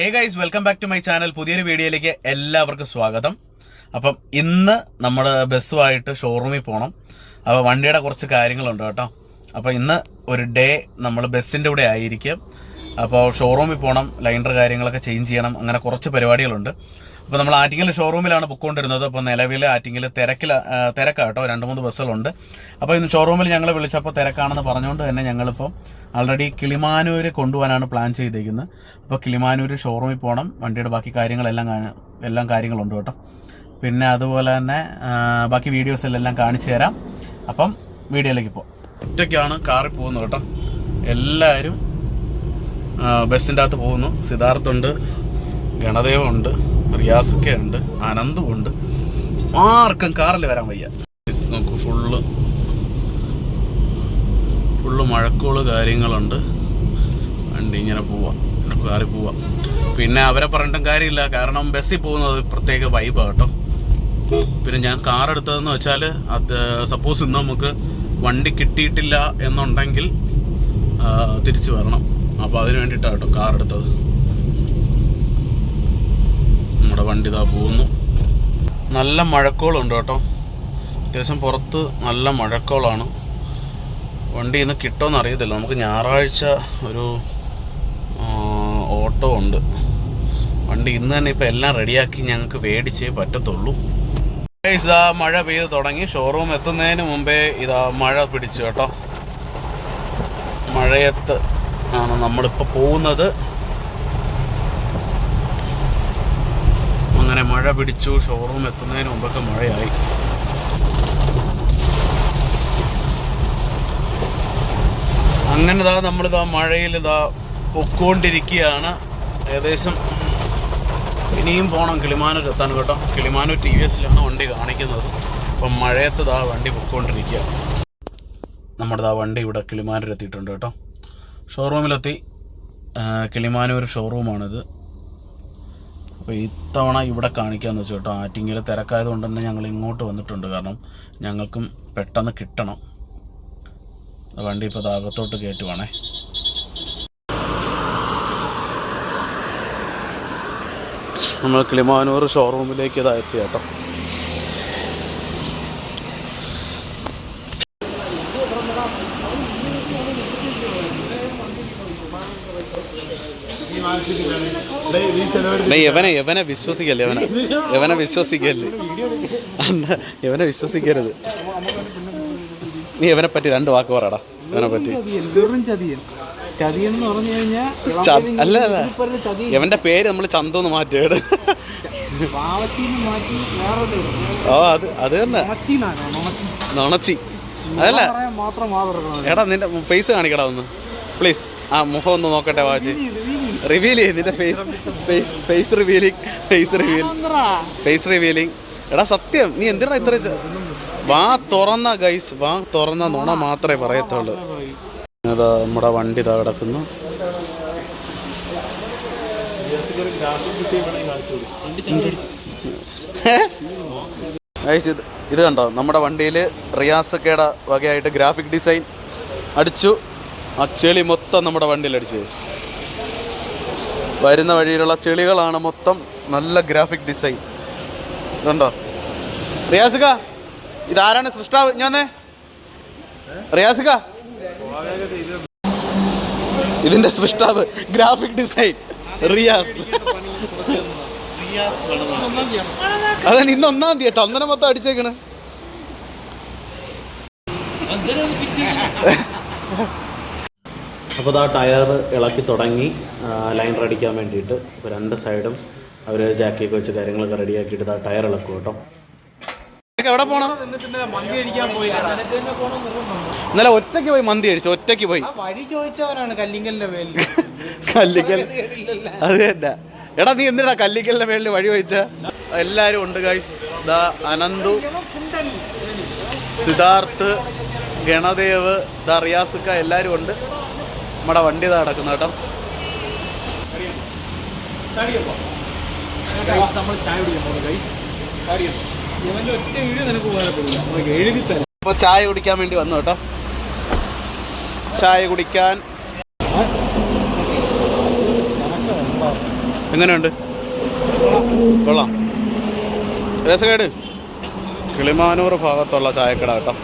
Hey guys, welcome back to my channel. പുതിയൊരു വീഡിയോയിലേക്ക് എല്ലാവർക്കും സ്വാഗതം. അപ്പം ഇന്ന് നമ്മുടെ ബസ്സുമായിട്ട് ഷോറൂമിൽ പോകണം. അപ്പോൾ വണ്ടിയുടെ കുറച്ച് കാര്യങ്ങളുണ്ട് കേട്ടോ. അപ്പോൾ ഇന്ന് ഒരു ഡേ നമ്മൾ ബസ്സിൻ്റെ കൂടെ ആയിരിക്കും. അപ്പോൾ ഷോറൂമിൽ പോകണം, ലൈനർ കാര്യങ്ങളൊക്കെ ചേഞ്ച് ചെയ്യണം, അങ്ങനെ കുറച്ച് പരിപാടികളുണ്ട്. അപ്പോൾ നമ്മൾ ആറ്റിങ്ങൽ ഷോറൂമിലാണ് പൊയ്ക്കൊണ്ടിരുന്നത്. അപ്പോൾ നിലവിൽ ആറ്റിങ്ങൽ തിരക്കാട്ടോ, 2-3 ബസ്സുകളുണ്ട്. അപ്പോൾ ഇന്ന് ഷോറൂമിൽ ഞങ്ങൾ വിളിച്ചപ്പോൾ തിരക്കാണെന്ന് പറഞ്ഞുകൊണ്ട് തന്നെ ഞങ്ങളിപ്പോൾ ആൾറെഡി കിളിമാനൂർ കൊണ്ടുപോകാനാണ് പ്ലാൻ ചെയ്തിരിക്കുന്നത്. അപ്പോൾ കിളിമാനൂർ ഷോറൂമിൽ പോകണം, വണ്ടിയുടെ ബാക്കി എല്ലാം കാര്യങ്ങളുണ്ട് കേട്ടോ. പിന്നെ അതുപോലെ തന്നെ ബാക്കി വീഡിയോസിലെല്ലാം കാണിച്ചു തരാം. അപ്പം വീഡിയോയിലേക്ക് പോകാം. ഒറ്റയ്ക്കാണ് കാറിൽ പോകുന്നത് കേട്ടോ. എല്ലാവരും ബസ്സിൻ്റെ അകത്ത് പോകുന്നു. സിദ്ധാർത്ഥുണ്ട്, ഗണദേവുണ്ട്, റിയാസൊക്കെയുണ്ട്, അനന്തുമുണ്ട്. ആർക്കും കാറിൽ വരാൻ വയ്യ. നമുക്ക് ഫുള്ള് മഴക്കോള് കാര്യങ്ങളുണ്ട്. വണ്ടി ഇങ്ങനെ പോവാം, ഇങ്ങനെ കാറിൽ പോവാം. പിന്നെ അവരെ പറഞ്ഞിട്ടും കാര്യമില്ല, കാരണം ബസ്സിൽ പോകുന്നത് പ്രത്യേക വൈബാണ് കേട്ടോ. പിന്നെ ഞാൻ കാർ എടുത്തതെന്ന് വെച്ചാൽ, അത് സപ്പോസ് ഇന്ന് നമുക്ക് വണ്ടി കിട്ടിയിട്ടില്ല എന്നുണ്ടെങ്കിൽ തിരിച്ചു വരണം. അപ്പോൾ അതിന് വേണ്ടിയിട്ടാണ് കേട്ടോ കാർ എടുത്തത്. നമ്മുടെ വണ്ടി ഇതാ പോകുന്നു. നല്ല മഴക്കോളുണ്ട് കേട്ടോ, അത്യാവശ്യം പുറത്ത് നല്ല മഴക്കോളാണ്. വണ്ടി ഇന്ന് കിട്ടുമെന്ന് അറിയത്തില്ല. നമുക്ക് ഞായറാഴ്ച ഒരു ഓട്ടോ ഉണ്ട്. വണ്ടി ഇന്ന് തന്നെ ഇപ്പോൾ എല്ലാം റെഡിയാക്കി ഞങ്ങൾക്ക് മേടിച്ചേ പറ്റത്തുള്ളൂ. ഇതാ മഴ പെയ്ത് തുടങ്ങി. ഷോറൂം എത്തുന്നതിന് മുമ്പേ ഇതാ മഴ പിടിച്ചു കേട്ടോ. മഴയത്ത് ആണ് നമ്മളിപ്പോൾ പോകുന്നത്. അങ്ങനെ മഴ പിടിച്ചു. ഷോറൂം എത്തുന്നതിന് മുമ്പൊക്കെ മഴയായി. അങ്ങനെ ഇതാ നമ്മളിതാ മഴയിൽ ഇതാ പൊക്കോണ്ടിരിക്കുകയാണ്. ഏകദേശം ഇനിയും പോകണം കിളിമാനൂർ എത്താൻ കേട്ടോ. കിളിമാനൂർ TVSലാണ് വണ്ടി കാണിക്കുന്നത്. അപ്പം മഴയത്ത് ഇതാ വണ്ടി പൊക്കോണ്ടിരിക്കുക. നമ്മുടെ ഇതാ വണ്ടി ഇവിടെ കിളിമാനൂർ എത്തിയിട്ടുണ്ട് കേട്ടോ. ഷോറൂമിലെത്തി. കിളിമാനൂർ ഷോറൂമാണിത്. അപ്പോൾ ഇത്തവണ ഇവിടെ കാണിക്കാമെന്ന് വെച്ചു കേട്ടോ. ആറ്റിങ്ങൽ തിരക്കായതുകൊണ്ട് തന്നെ ഞങ്ങൾ ഇങ്ങോട്ട് വന്നിട്ടുണ്ട്. കാരണം ഞങ്ങൾക്കും പെട്ടെന്ന് കിട്ടണം. വണ്ടി ഇപ്പോൾ അകത്തോട്ട് കയറ്റുവാണേ. നമ്മൾ കിളിമാനൂർ ഷോറൂമിലേക്ക് ഇതാ എത്തി കേട്ടോ. യവനെ വിശ്വസിക്കല്ലേ, യവനെ വിശ്വസിക്കരുത്. നീ ഇവനെ പറ്റി 2 വാക്ക് പറയടാ. ഇവനെ പറ്റി അല്ല ഇവന്റെ പേര് നമ്മൾ ചന്തോന്ന് മാറ്റിയത്. അത് തന്നെ നൊണച്ചി. അതല്ല എടാ, നിന്റെ ഫേസ് കാണിക്കടാ ഒന്ന് പ്ലീസ്. ആ മുഖം ഒന്ന് നോക്കട്ടെ. വാച്ച് റിവീൽ ചെയ്ത് നിന്റെ ഫേസ് റിവീലിംഗ്. എടാ സത്യം, നീ എന്തിനാ ഇത്ര വാ തുറന്ന ഗൈസ്, വാ തുറന്ന നുണ മാത്രമേ പറയത്തുള്ളൂ. അതാ നമ്മുടെ വണ്ടി ഇതാ കിടക്കുന്നു. ഗൈസ് ഇത് കണ്ടോ, നമ്മുടെ വണ്ടിയിൽ റിയാസൊക്കെയുടെ വകയായിട്ട് ഗ്രാഫിക് ഡിസൈൻ അടിച്ചു. ആ ചെളി മൊത്തം നമ്മുടെ വണ്ടിയിൽ അടിച്ചു. വരുന്ന വഴിയിലുള്ള ചെളികളാണ് മൊത്തം. നല്ല ഗ്രാഫിക് ഡിസൈൻ ഇതുണ്ടോ. റിയാസിക, ഇതാരാണ് സൃഷ്ടാവ്? ഞാനേ റിയാസിക, ഇതിന്റെ സൃഷ്ടാവ് ഗ്രാഫിക് ഡിസൈൻ റിയാസ്. അതാണ് ഇന്ന് 1-ാം തീയതി കേട്ടോ. അന്നേരം മൊത്തം അടിച്ചേക്കണ്. അപ്പോൾ ആ ടയർ ഇളക്കി തുടങ്ങി ലൈനർ അടിക്കാൻ വേണ്ടിയിട്ട്. ഇപ്പോൾ 2 സൈഡും അവർ ജാക്കിയൊക്കെ വെച്ച് കാര്യങ്ങളൊക്കെ റെഡിയാക്കിയിട്ട് ആ ടയർ ഇളക്കും കേട്ടോ. എവിടെ പോണം? ഇന്നലെ ഒറ്റയ്ക്ക് പോയി മന്തി അടിച്ചു. ഒറ്റയ്ക്ക് പോയി വഴി ചോദിച്ചവനാണ് കല്ലിങ്കലിന്റെ മേലിൽ. കല്ലിക്കൽ അത് തന്നെ. എടാ നീ എന്തിനാ കല്ലിക്കലിന്റെ മേലിൽ വഴി ചോദിച്ച? എല്ലാവരും ഉണ്ട് ഗൈസ്. ദാ അനന്തു, സിദ്ധാർത്ഥ്, ഗണദേവ്, ദാ റിയാസുക്ക, എല്ലാവരും ഉണ്ട്. നമ്മുടെ വണ്ടി ഇതാ കിടക്കുന്ന കേട്ടോ. നമ്മൾ ചായ കുടിക്കാൻ അപ്പോൾ ചായ കുടിക്കാൻ വേണ്ടി വന്നു കേട്ടോ. ചായ കുടിക്കാൻ എങ്ങനെയുണ്ട്? കൊള്ളാം. രസകേട് കിളിമാനൂർ ഭാഗത്തുള്ള ചായക്കട കേട്ടോ.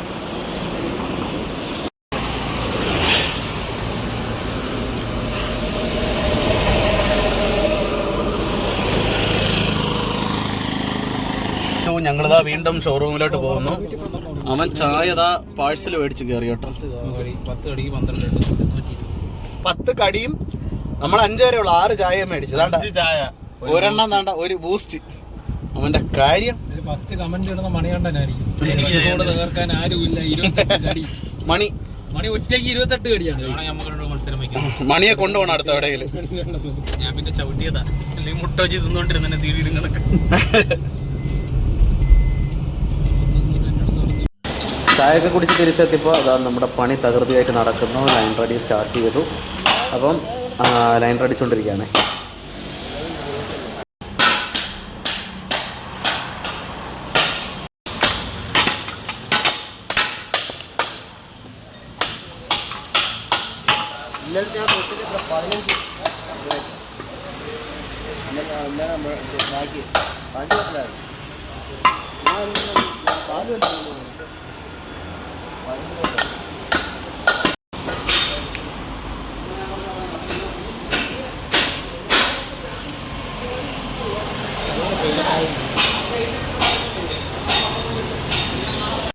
ഞങ്ങളിതാ വീണ്ടും ഷോറൂമിലോട്ട് പോകുന്നു. അവൻ ചായ പാഴ്സൽ മേടിച്ച് കയറി കേട്ടോ. 10 കടിയും നമ്മൾ 5 വരെ ഉള്ള 6 ചായ മേടിച്ചു. ചായ ഒരെണ്ണം താണ്ട ഒരു ബൂസ്റ്റ്. അവന്റെ കാര്യം ഫസ്റ്റ് കമന്റ് ഇടുന്ന മണികണ്ഠനായിരിക്കും. തകർക്കാൻ ആരുമില്ല. 28 കടി. മണി ഒറ്റയ്ക്ക് 28 കടിയാണ്. മത്സരം വയ്ക്കുന്നത്. മണിയെ കൊണ്ടുപോകണം അടുത്ത എവിടെയെങ്കിലും. ഞാൻ പിന്നെ ചവിട്ടിയതാ. അല്ലെങ്കിൽ മുട്ട വെച്ച് തിന്നോണ്ടിരുന്നെ സീരിയലും കണക്ക്. ചായയൊക്കെ കുടിച്ച് തിരിച്ചെത്തിയപ്പോൾ അതാ നമ്മുടെ പണി തകൃതിയായിട്ട് നടക്കുന്നു. ലൈൻ റെഡി സ്റ്റാർട്ട് ചെയ്തു. അപ്പം ലൈൻ റെഡിച്ചുകൊണ്ടിരിക്കുകയാണ്.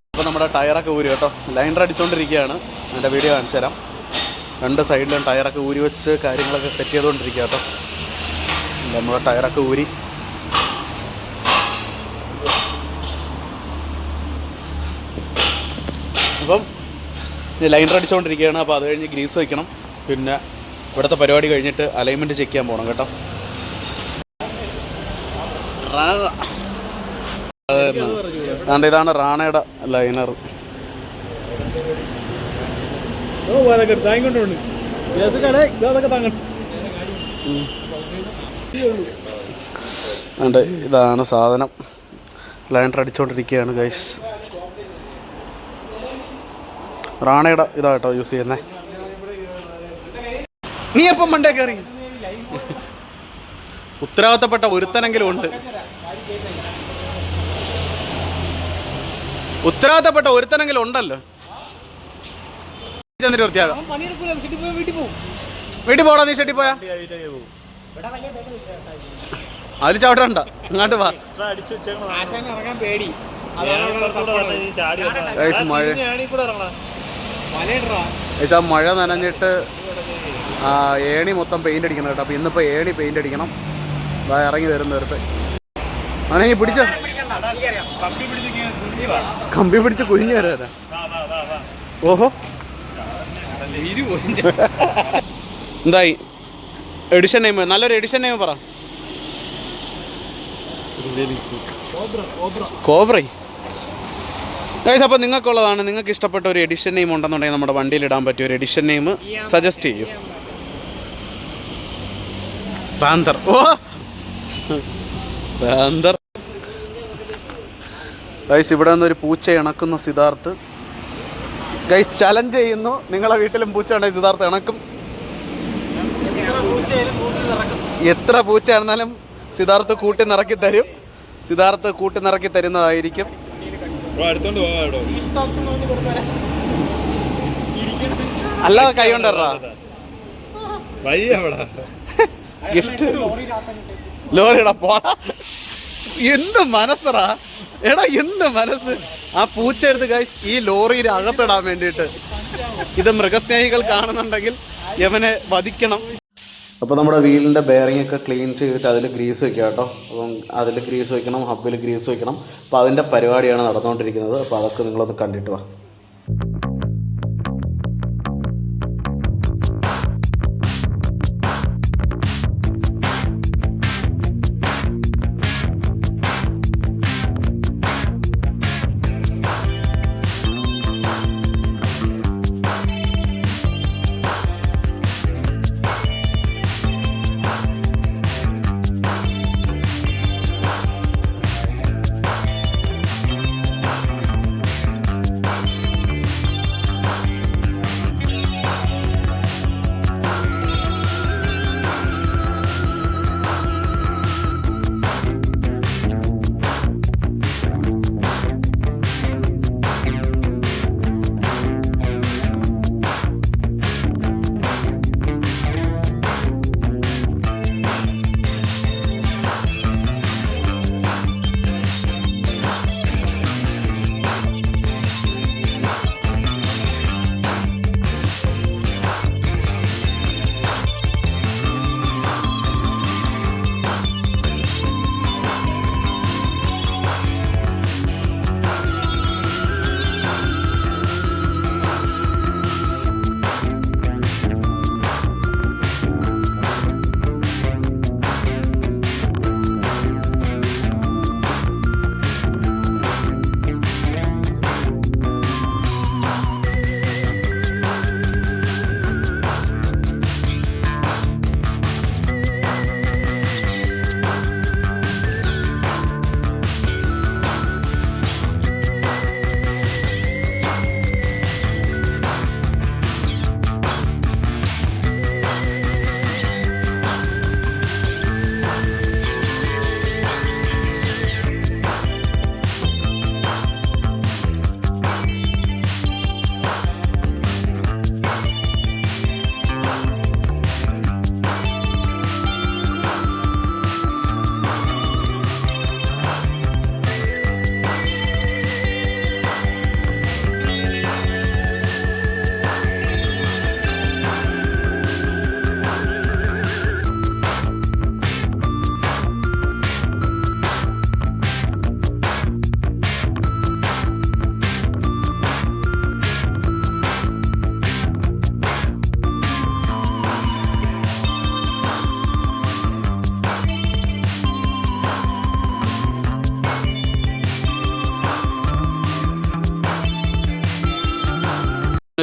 അപ്പോൾ നമ്മുടെ ടയറൊക്കെ ഊരി കേട്ടോ. ലൈൻ അടിച്ചുകൊണ്ടിരിക്കുകയാണ്. അതിൻ്റെ വീഡിയോ കാണിച്ചു തരാം. 2 സൈഡിലും ടയറൊക്കെ ഊരി വെച്ച് കാര്യങ്ങളൊക്കെ സെറ്റ് ചെയ്തുകൊണ്ടിരിക്കുക കേട്ടോ. നമ്മുടെ ടയറൊക്കെ ഊരി അപ്പം ലൈൻ അടിച്ചുകൊണ്ടിരിക്കുകയാണ്. അപ്പോൾ അത് കഴിഞ്ഞ് ഗ്രീസ് വയ്ക്കണം. പിന്നെ ഇവിടുത്തെ പരിപാടി കഴിഞ്ഞിട്ട് അലൈൻമെൻറ്റ് ചെക്ക് ചെയ്യാൻ പോകണം കേട്ടോ. അതുകൊണ്ട് ഇതാണ് റാണയുടെ ലൈനർ. അതുകൊണ്ട് ഇതാണ് സാധനം. Liner അടിച്ചുകൊണ്ടിരിക്കുകയാണ് guys. റാണയുടെ ഇതാട്ടോ യൂസ് ചെയ്യുന്നേ. നീ എപ്പം മണ്ടേ കയറി? ഉത്തരവാദിത്തപ്പെട്ട ഒരുത്തനെങ്കിലും ഉണ്ട്. ഉത്തരവാദിത്തപ്പെട്ട ഒരുത്തനെങ്കിലും ഉണ്ടല്ലോ. വീട്ടിൽ പോടാ. നീ ഷെട്ടി പോയാ അതിൽ ചവിട്ടണ്ട. ഇങ്ങോട്ട് വാ. മഴ നനഞ്ഞിട്ട് ഏണി മൊത്തം പെയിന്റ് അടിക്കണം കേട്ടോ. അപ്പൊ ഇന്നിപ്പോ ഏണി പെയിന്റ് അടിക്കണം. ഇറങ്ങി വരുന്ന നേരത്തെ ആണെങ്കിൽ പിടിച്ചോ. കമ്പി പിടിച്ച് കുഞ്ഞു വരാ. ഓഹോ എന്തായി എഡിഷൻ നെയിം? നല്ലൊരു എഡിഷൻ നെയിം പറ. കോബ്രൈ ഗൈസ്. അപ്പോൾ നിങ്ങൾക്കുള്ളതാണ്. നിങ്ങൾക്ക് ഇഷ്ടപ്പെട്ട ഒരു എഡിഷൻ നെയിം ഉണ്ടെന്നുണ്ടെങ്കിൽ നമ്മുടെ വണ്ടിയിൽ ഇടാൻ പറ്റിയ ഒരു എഡിഷൻ നെയിം സജസ്റ്റ് ചെയ്യൂ. പാന്തർ. ഓ പാന്തർ ഗൈസ്. ഇവിടെ നിന്നൊരു പൂച്ച ഇണക്കുന്ന സിദ്ധാർത്ഥ് ഗൈസ് ചലഞ്ച് ചെയ്യുന്നു. നിങ്ങളെ വീട്ടിലും പൂച്ച ഉണ്ടെങ്കിൽ സിദ്ധാർത്ഥ് ഇണക്കും. എത്ര പൂച്ചയായിരുന്നാലും സിദ്ധാർത്ഥ് കൂട്ടി നിറക്കി തരും. സിദ്ധാർത്ഥ് കൂട്ടി നിറക്കി തരുന്നതായിരിക്കും. അല്ലാതെ കൈ കൊണ്ടറാ ഗിഫ്റ്റ്. ലോറിയുടെ പോടാ. എന്ത് മനസ്സറാ എടാ, എന്ത് മനസ്സ്. ആ പൂച്ച എടുത്ത് ഗൈസ് ഈ ലോറിയിൽ അകത്തിടാൻ വേണ്ടിയിട്ട്. ഇത് മൃഗസ്നേഹികൾ കാണുന്നുണ്ടെങ്കിൽ യവനെ വധിക്കണം. അപ്പോൾ നമ്മുടെ വീലിൻ്റെ ബെയറിംഗ് ഒക്കെ ക്ലീൻ ചെയ്തിട്ട് അതിൽ ഗ്രീസ് വയ്ക്കുക കേട്ടോ. അപ്പം അതിൽ ഗ്രീസ് വയ്ക്കണം, ഹബ്ബിൽ ഗ്രീസ് വയ്ക്കണം. അപ്പോൾ അതിൻ്റെ പരിപാടിയാണ് നടന്നുകൊണ്ടിരിക്കുന്നത്. അപ്പോൾ അതൊക്കെ നിങ്ങളൊന്ന് കണ്ടിട്ട് വാ.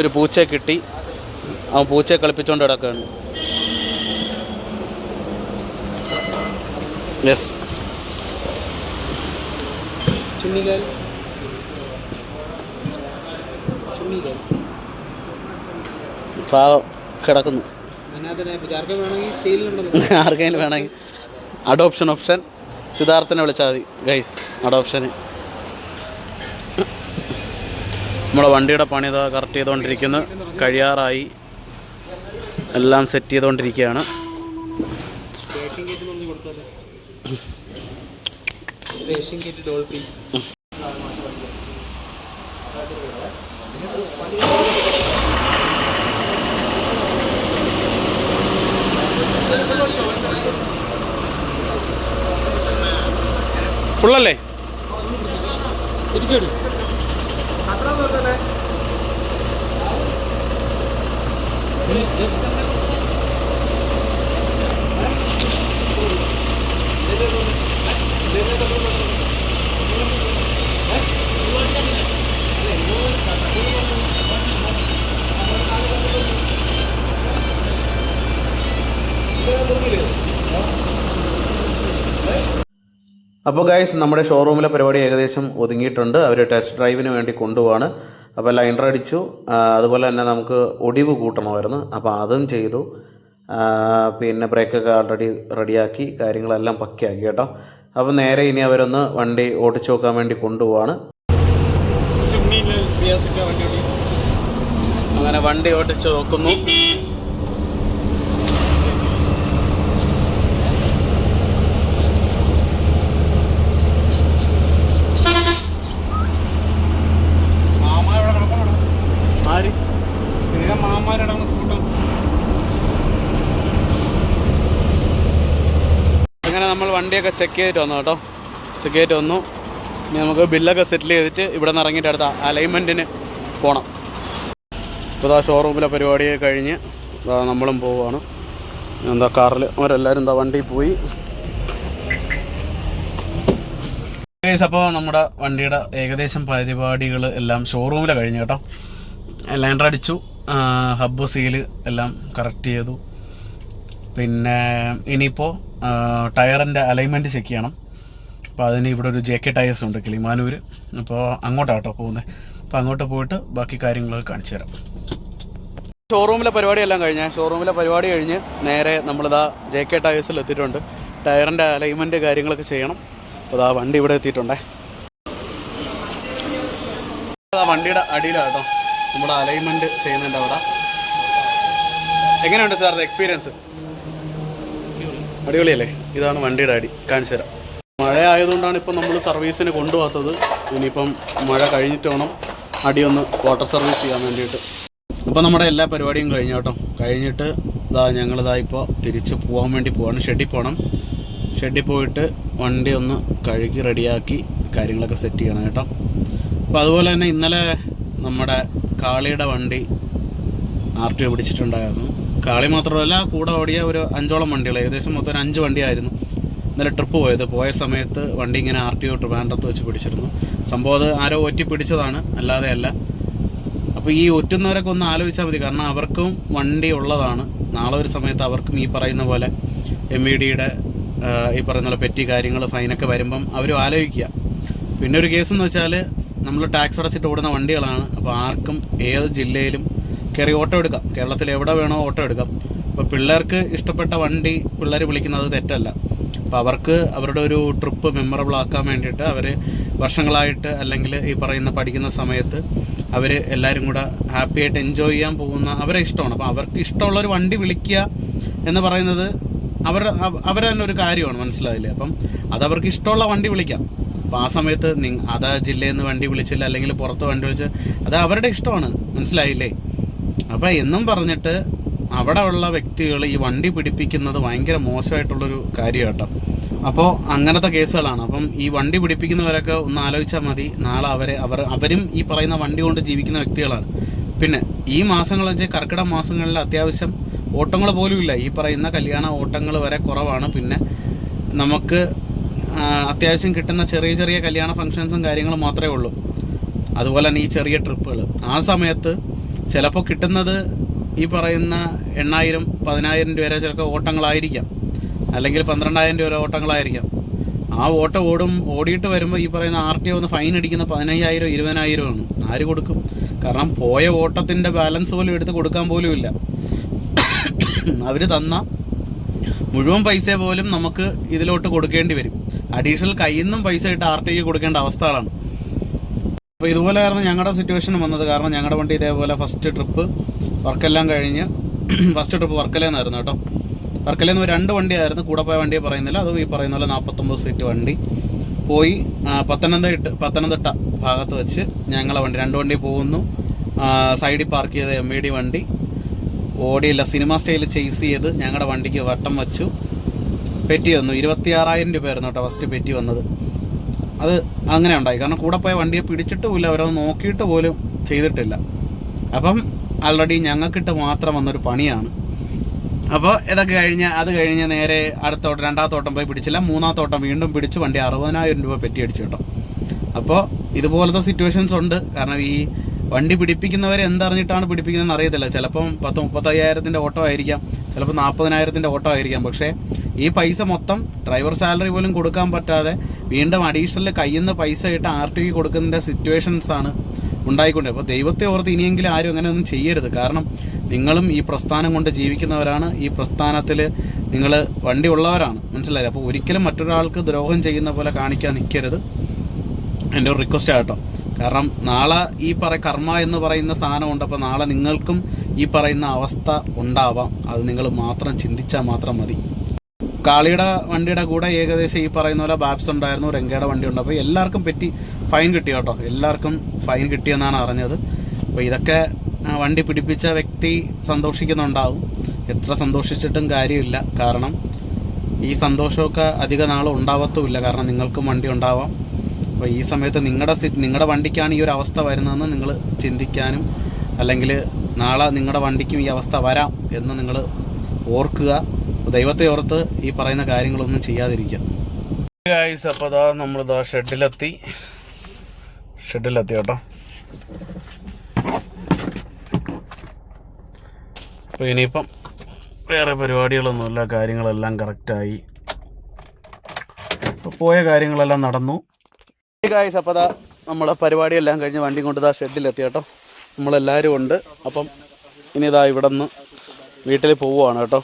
ഒരു പൂച്ചയെ കിട്ടി, അവൻ പൂച്ചയെ കളിപ്പിച്ചുകൊണ്ട് കിടക്കുകയാണ്. യെസ്, പാവം കിടക്കുന്നു. ആർക്കെങ്കിലും വേണമെങ്കിൽ അഡോപ്ഷൻ ഓപ്ഷൻ സിദ്ധാർത്ഥനെ വിളിച്ചാൽ മതി ഗൈസ്. അഡോപ്ഷന് നമ്മുടെ വണ്ടിയുടെ പണി ഇതാ കറക്റ്റ് ചെയ്തുകൊണ്ടിരിക്കുന്നു. കഴിയാറായി, എല്ലാം സെറ്റ് ചെയ്തുകൊണ്ടിരിക്കുകയാണ്. ഫുള്ളല്ലേ? തിരിച്ചെടു. അപ്പോൾ ഗൈസ്, നമ്മുടെ ഷോറൂമിലെ പരിപാടി ഏകദേശം ഒതുങ്ങിയിട്ടുണ്ട്. അവർ ടെസ്റ്റ് ഡ്രൈവിന് വേണ്ടി കൊണ്ടുപോവാണ്. അപ്പോൾ ലൈനർ അടിച്ചു. അതുപോലെ തന്നെ നമുക്ക് ഒടിവ് കൂട്ടണമായിരുന്നു, അപ്പോൾ അതും ചെയ്തു. പിന്നെ ബ്രേക്കൊക്കെ ആൾറെഡി റെഡിയാക്കി, കാര്യങ്ങളെല്ലാം പക്കയാക്കി കേട്ടോ. അപ്പോൾ നേരെ ഇനി അവരൊന്ന് വണ്ടി ഓടിച്ചു നോക്കാൻ വേണ്ടി കൊണ്ടുപോവാണ്. അങ്ങനെ വണ്ടി ഓടിച്ച് നോക്കുന്നു. അങ്ങനെ നമ്മൾ വണ്ടിയൊക്കെ ചെക്ക് ചെയ്തിട്ട് വന്നു കേട്ടോ. ചെക്ക് ചെയ്തിട്ട് വന്നു. ഇനി നമുക്ക് ബില്ലൊക്കെ സെറ്റിൽ ചെയ്തിട്ട് ഇവിടെ നിന്ന് ഇറങ്ങിയിട്ട് അടുത്ത അലൈൻമെൻറ്റിന് പോകണം. ഇപ്പോൾ ആ ഷോറൂമിലെ പരിപാടിയൊക്കെ കഴിഞ്ഞ് നമ്മളും പോവുകയാണ്. എന്താ കാറിൽ അവരെല്ലാവരും എന്താ വണ്ടിയിൽ പോയി. അപ്പോൾ നമ്മുടെ വണ്ടിയുടെ ഏകദേശം പരിപാടികൾ എല്ലാം ഷോറൂമിൽ കഴിഞ്ഞു കേട്ടോ. ലൈനർ അടിച്ചു, ഹബ്ബ് സീല് എല്ലാം കറക്റ്റ് ചെയ്തു. പിന്നെ ഇനിയിപ്പോൾ ടയറിൻ്റെ അലൈൻമെൻറ്റ് ചെക്ക് ചെയ്യണം. അപ്പോൾ അതിന് ഇവിടെ ഒരു JK ടയേഴ്സ് ഉണ്ട് കിളിമാനൂർ. അപ്പോൾ അങ്ങോട്ടാട്ടോ പോകുന്നത്. അപ്പോൾ അങ്ങോട്ട് പോയിട്ട് ബാക്കി കാര്യങ്ങളൊക്കെ കാണിച്ചു തരാം. ഷോറൂമിലെ പരിപാടിയെല്ലാം കഴിഞ്ഞ് ഷോറൂമിലെ പരിപാടി കഴിഞ്ഞ് നേരെ നമ്മളിതാ JK ടയേഴ്സിൽ എത്തിയിട്ടുണ്ട്. ടയറിൻ്റെ അലൈൻമെൻറ്റ് കാര്യങ്ങളൊക്കെ ചെയ്യണം. അപ്പോൾ ആ വണ്ടി ഇവിടെ എത്തിയിട്ടുണ്ടേ. വണ്ടിയുടെ അടിയിലാട്ടോ നമ്മുടെ അലൈൻമെൻറ്റ് ചെയ്യുന്നുണ്ട് അവിടെ. എങ്ങനെയുണ്ട് സാർ എക്സ്പീരിയൻസ്? അടിപൊളിയല്ലേ? ഇതാണ് വണ്ടിയുടെ അടി, കാണിച്ചു തരാം. മഴ ആയതുകൊണ്ടാണ് ഇപ്പോൾ നമ്മൾ സർവീസിന് കൊണ്ടുപോകാത്തത്. ഇനിയിപ്പം മഴ കഴിഞ്ഞിട്ട് വേണം അടിയൊന്ന് വാട്ടർ സർവീസ് ചെയ്യാൻ വേണ്ടിയിട്ട്. അപ്പോൾ നമ്മുടെ എല്ലാ പരിപാടിയും കഴിഞ്ഞു കേട്ടോ. കഴിഞ്ഞിട്ട് ഞങ്ങളിതാ ഇപ്പോൾ തിരിച്ച് പോകാൻ വേണ്ടി പോവാണ്. ഷെഡിൽ പോകണം. ഷെഡിൽ പോയിട്ട് വണ്ടി ഒന്ന് കഴുകി റെഡിയാക്കി കാര്യങ്ങളൊക്കെ സെറ്റ് ചെയ്യണം കേട്ടോ. അപ്പോൾ അതുപോലെ തന്നെ ഇന്നലെ നമ്മുടെ കാളിയുടെ വണ്ടി RTO പിടിച്ചിട്ടുണ്ടായിരുന്നു. കാളി മാത്രമല്ല, കൂടെ ഓടിയ ഒരു 5ഓളം വണ്ടികൾ, ഏകദേശം മൊത്തം ഒരു 5 വണ്ടിയായിരുന്നു ഇന്നലെ ട്രിപ്പ് പോയത്. പോയ സമയത്ത് വണ്ടി ഇങ്ങനെ RTO ട്രിവാൻഡ്രത്ത് വെച്ച് പിടിച്ചിരുന്നു. സംഭവം അത് ആരോ ഒറ്റി പിടിച്ചതാണ്, അല്ലാതെ അല്ല. അപ്പോൾ ഈ ഒറ്റുന്നവരൊക്കെ ഒന്ന് ആലോചിച്ചാൽ മതി. കാരണം അവർക്കും വണ്ടി ഉള്ളതാണ്. നാളെ ഒരു സമയത്ത് അവർക്കും ഈ പറയുന്ന പോലെ MVDയുടെ ഈ പറയുന്ന പോലെ പെറ്റി കാര്യങ്ങൾ ഫൈനൊക്കെ വരുമ്പം അവരും ആലോചിക്കുക. പിന്നെ ഒരു കേസെന്ന് വെച്ചാൽ നമ്മൾ ടാക്സ് അടച്ചിട്ട് ഓടുന്ന വണ്ടികളാണ്. അപ്പോൾ ആർക്കും ഏത് ജില്ലയിലും കയറി ഓട്ടോ എടുക്കാം. കേരളത്തിൽ എവിടെ വേണോ ഓട്ടോ എടുക്കാം. അപ്പോൾ പിള്ളേർക്ക് ഇഷ്ടപ്പെട്ട വണ്ടി പിള്ളേർ വിളിക്കുന്നത് തെറ്റല്ല. അപ്പോൾ അവർക്ക് അവരുടെ ഒരു ട്രിപ്പ് മെമ്മറബിൾ ആക്കാൻ വേണ്ടിയിട്ട് അവർ വർഷങ്ങളായിട്ട് അല്ലെങ്കിൽ ഈ പറയുന്ന പഠിക്കുന്ന സമയത്ത് അവർ എല്ലാവരും കൂടെ ഹാപ്പി ആയിട്ട് എൻജോയ് ചെയ്യാൻ പോകുന്ന അവരെ ഇഷ്ടമാണ്. അപ്പോൾ അവർക്ക് ഇഷ്ടമുള്ളൊരു വണ്ടി വിളിക്കുക എന്ന് പറയുന്നത് അവരെ തന്നെ ഒരു കാര്യമാണ്, മനസ്സിലായില്ലേ? അപ്പം അതവർക്ക് ഇഷ്ടമുള്ള വണ്ടി വിളിക്കാം. അപ്പോൾ ആ സമയത്ത് അതാ ജില്ലയിൽ നിന്ന് വണ്ടി വിളിച്ചില്ല അല്ലെങ്കിൽ പുറത്ത് വണ്ടി വിളിച്ച് അത് അവരുടെ ഇഷ്ടമാണ്, മനസ്സിലായില്ലേ? അപ്പോൾ എന്നും പറഞ്ഞിട്ട് അവിടെ ഉള്ള വ്യക്തികൾ ഈ വണ്ടി പിടിപ്പിക്കുന്നത് ഭയങ്കര മോശമായിട്ടുള്ളൊരു കാര്യം കേട്ടോ. അപ്പോൾ അങ്ങനത്തെ കേസുകളാണ്. അപ്പം ഈ വണ്ടി പിടിപ്പിക്കുന്നവരൊക്കെ ഒന്ന് ആലോചിച്ചാൽ മതി. നാളെ അവരും ഈ പറയുന്ന വണ്ടി കൊണ്ട് ജീവിക്കുന്ന വ്യക്തികളാണ്. പിന്നെ ഈ മാസങ്ങൾ വെച്ചാൽ കർക്കിടക മാസങ്ങളിൽ അത്യാവശ്യം ഓട്ടങ്ങൾ പോലും ഇല്ല. ഈ പറയുന്ന കല്യാണ ഓട്ടങ്ങൾ വരെ കുറവാണ്. പിന്നെ നമുക്ക് അത്യാവശ്യം കിട്ടുന്ന ചെറിയ ചെറിയ കല്യാണ ഫംഗ്ഷൻസും കാര്യങ്ങളും മാത്രമേ ഉള്ളൂ. അതുപോലെ തന്നെ ഈ ചെറിയ ട്രിപ്പുകൾ. ആ സമയത്ത് ചിലപ്പോൾ കിട്ടുന്നത് ഈ പറയുന്ന 8,000 10,000 രൂപ വരെ ചിലപ്പോൾ ഓട്ടങ്ങളായിരിക്കാം, അല്ലെങ്കിൽ 12,000 രൂപ ഓട്ടങ്ങളായിരിക്കാം. ആ ഓട്ടം ഓടിയിട്ട് വരുമ്പോൾ ഈ പറയുന്ന RTO ഒന്ന് ഫൈൻ അടിക്കുന്ന 15,000 20,000 ആണ്. ആര് കൊടുക്കും? കാരണം പോയ ഓട്ടത്തിൻ്റെ ബാലൻസ് പോലും എടുത്ത് കൊടുക്കാൻ പോലും ഇല്ല. അവർ തന്ന മുഴുവൻ പൈസ പോലും നമുക്ക് ഇതിലോട്ട് കൊടുക്കേണ്ടി വരും. അഡീഷണൽ കയ്യിൽ നിന്നും പൈസ ഇട്ട് RTOക്ക് കൊടുക്കേണ്ട അവസ്ഥകളാണ്. അപ്പോൾ ഇതുപോലെയായിരുന്നു ഞങ്ങളുടെ സിറ്റുവേഷൻ വന്നത്. കാരണം ഞങ്ങളുടെ വണ്ടി ഇതേപോലെ ഫസ്റ്റ് ട്രിപ്പ് വർക്കെല്ലാം കഴിഞ്ഞ് ഫസ്റ്റ് ട്രിപ്പ് വർക്കലേന്നായിരുന്നു കേട്ടോ. വർക്കലയിൽ നിന്ന് 2 വണ്ടിയായിരുന്നു, കൂടെ പോയ വണ്ടിയെ പറയുന്നില്ല. അതും ഈ പറയുന്ന പോലെ 49 സീറ്റ് വണ്ടി പോയി പത്തനംതിട്ട ഭാഗത്ത് വെച്ച് ഞങ്ങളെ വണ്ടി 2 വണ്ടി പോകുന്നു. സൈഡിൽ പാർക്ക് ചെയ്ത MVD വണ്ടി ഓടിയില്ല, സിനിമ സ്റ്റൈലിൽ ചേസ് ചെയ്ത് ഞങ്ങളുടെ വണ്ടിക്ക് വട്ടം വെച്ചു. പെറ്റി വന്നു 26,000 രൂപയായിരുന്നു കേട്ടോ ഫസ്റ്റ് പെറ്റി വന്നത്. അത് അങ്ങനെ ഉണ്ടായി. കാരണം കൂടെ പോയ വണ്ടിയെ പിടിച്ചിട്ടുമില്ല, അവരത് നോക്കിയിട്ട് പോലും ചെയ്തിട്ടില്ല. അപ്പം ആൾറെഡി ഞങ്ങൾക്കിട്ട് മാത്രം വന്നൊരു പണിയാണ്. അപ്പോൾ ഇതൊക്കെ അത് കഴിഞ്ഞ് നേരെ അടുത്തോട്ടം 2ാമത്തെ ഓട്ടം പോയി പിടിച്ചില്ല, 3ാമത്തെ ഓട്ടം വീണ്ടും പിടിച്ച് വണ്ടി 60,000 രൂപ പെറ്റി അടിച്ചു കേട്ടോ. അപ്പോൾ ഇതുപോലത്തെ സിറ്റുവേഷൻസ് ഉണ്ട്. കാരണം ഈ വണ്ടി പിടിപ്പിക്കുന്നവർ എന്തറിഞ്ഞിട്ടാണ് പിടിപ്പിക്കുന്നതെന്ന് അറിയത്തില്ല. ചിലപ്പം 30-35,000 ഓട്ടോ ആയിരിക്കാം, ചിലപ്പോൾ 40,000 ഓട്ടോ ആയിരിക്കാം. പക്ഷേ ഈ പൈസ മൊത്തം ഡ്രൈവർ സാലറി പോലും കൊടുക്കാൻ പറ്റാതെ വീണ്ടും അഡീഷണൽ കയ്യിൽ നിന്ന് പൈസ ഇട്ട് RTOക്ക് കൊടുക്കുന്ന സിറ്റുവേഷൻസാണ് ഉണ്ടായിക്കൊണ്ടേ. അപ്പോൾ ദൈവത്തെ ഓർത്ത് ഇനിയെങ്കിലും ആരും അങ്ങനെ ഒന്നും ചെയ്യരുത്. കാരണം നിങ്ങളും ഈ പ്രസ്ഥാനം കൊണ്ട് ജീവിക്കുന്നവരാണ്, ഈ പ്രസ്ഥാനത്തിൽ നിങ്ങൾ വണ്ടി ഉള്ളവരാണ്, മനസ്സിലായില്ലേ? അപ്പോൾ ഒരിക്കലും മറ്റൊരാൾക്ക് ദ്രോഹം ചെയ്യുന്ന പോലെ കാണിക്കാൻ നിൽക്കരുത്. എൻ്റെ ഒരു റിക്വസ്റ്റ് ആട്ടോ. കാരണം നാളെ ഈ കർമ്മ എന്ന് പറയുന്ന സാധനമുണ്ട്. അപ്പോൾ നാളെ നിങ്ങൾക്കും ഈ പറയുന്ന അവസ്ഥ ഉണ്ടാവാം. അത് നിങ്ങൾ മാത്രം ചിന്തിച്ചാൽ മാത്രം മതി. കാളിയുടെ വണ്ടിയുടെ കൂടെ ഏകദേശം ഈ പറയുന്ന പോലെ ബാബ്സ് ഉണ്ടായിരുന്നു, രംഗയുടെ വണ്ടി ഉണ്ട്. അപ്പോൾ എല്ലാവർക്കും പറ്റി ഫൈൻ കിട്ടി കേട്ടോ, എല്ലാവർക്കും ഫൈൻ കിട്ടിയെന്നാണ് അറിഞ്ഞത്. അപ്പോൾ ഇതൊക്കെ വണ്ടി പിടിപ്പിച്ച വ്യക്തി സന്തോഷിക്കുന്നുണ്ടാവും. എത്ര സന്തോഷിച്ചിട്ടും കാര്യമില്ല. കാരണം ഈ സന്തോഷമൊക്കെ അധിക നാളും ഉണ്ടാവത്തുമില്ല. കാരണം നിങ്ങൾക്കും വണ്ടി ഉണ്ടാവാം. അപ്പോൾ ഈ സമയത്ത് നിങ്ങളുടെ വണ്ടിക്കാണ് ഈ ഒരു അവസ്ഥ വരുന്നതെന്ന് നിങ്ങൾ ചിന്തിക്കാനും, അല്ലെങ്കിൽ നാളെ നിങ്ങളുടെ വണ്ടിക്കും ഈ അവസ്ഥ വരാം എന്ന് നിങ്ങൾ ഓർക്കുക. ദൈവത്തെ ഓർത്ത് ഈ പറയുന്ന കാര്യങ്ങളൊന്നും ചെയ്യാതിരിക്കുക. അപ്പോൾ അതാ നമ്മളിതാ ഷെഡിലെത്തി കേട്ടോ. അപ്പോൾ ഇനിയിപ്പം വേറെ പരിപാടികളൊന്നുമില്ല, കാര്യങ്ങളെല്ലാം കറക്റ്റായി. അപ്പോൾ പോയ കാര്യങ്ങളെല്ലാം നടന്നു. അപ്പോൾ അതാ നമ്മളെ പരിപാടിയെല്ലാം കഴിഞ്ഞ് വണ്ടി കൊണ്ട് ഇതാ ഷെഡിലെത്തി കേട്ടോ. നമ്മളെല്ലാവരും ഉണ്ട്. അപ്പം ഇനി ഇതാ ഇവിടെ നിന്ന് വീട്ടിൽ പോവുകയാണ് കേട്ടോ.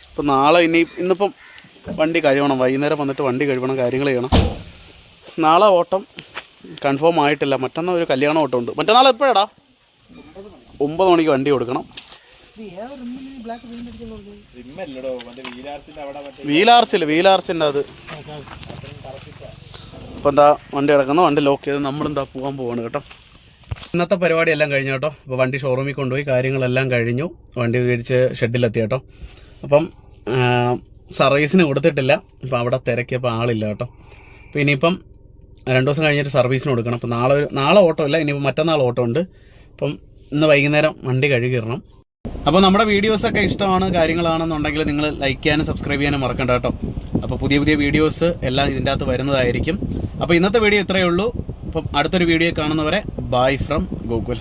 അപ്പോൾ നാളെ ഇന്നിപ്പം വണ്ടി കഴുകണം, വൈകുന്നേരം വന്നിട്ട് വണ്ടി കഴുകണം, കാര്യങ്ങൾ ചെയ്യണം. നാളെ ഓട്ടം കൺഫേം ആയിട്ടില്ല. മറ്റന്നാൾ ഒരു കല്യാണം ഓട്ടം ഉണ്ട്. മറ്റന്നാൾ എപ്പോഴാടാ? 9 മണിക്ക് വണ്ടി കൊടുക്കണം. വീലാർച്ചിൻ്റെ അത്. അപ്പോൾ എന്താ വണ്ടി കിടക്കുന്നു, വണ്ടി ലോക്ക് ചെയ്ത് നമ്മളെന്താ പോകാൻ പോവാണ് കേട്ടോ. ഇന്നത്തെ പരിപാടിയെല്ലാം കഴിഞ്ഞു കേട്ടോ. അപ്പോൾ വണ്ടി ഷോറൂമിൽ കൊണ്ടുപോയി കാര്യങ്ങളെല്ലാം കഴിഞ്ഞു. വണ്ടി തിരിച്ച് ഷെഡിലെത്തി കേട്ടോ. അപ്പം സർവീസിന് കൊടുത്തിട്ടില്ല. അപ്പോൾ അവിടെ തിരക്കിയപ്പോൾ ആളില്ല കേട്ടോ. അപ്പോൾ ഇനിയിപ്പം 2 ദിവസം കഴിഞ്ഞിട്ട് സർവീസിന് കൊടുക്കണം. അപ്പോൾ നാളെ ഓട്ടോ ഇല്ല, ഇനിയിപ്പോൾ മറ്റന്നാൾ ഓട്ടോ ഉണ്ട്. അപ്പം ഇന്ന് വൈകുന്നേരം വണ്ടി കഴുകിയിടണം. അപ്പോൾ നമ്മുടെ വീഡിയോസൊക്കെ ഇഷ്ടമാണ് കാര്യങ്ങളാണെന്നുണ്ടെങ്കിൽ നിങ്ങൾ ലൈക്ക് ചെയ്യാനും സബ്സ്ക്രൈബ് ചെയ്യാനും മറക്കണ്ട കേട്ടോ. അപ്പോൾ പുതിയ വീഡിയോസ് എല്ലാം ഇതിൻ്റെ അകത്ത് വരുന്നതായിരിക്കും. അപ്പോൾ ഇന്നത്തെ വീഡിയോ ഇത്രയേ ഉള്ളൂ. അപ്പം അടുത്തൊരു വീഡിയോ കാണുന്നവരെ ബൈ ഫ്രം ഗൂഗിൾ.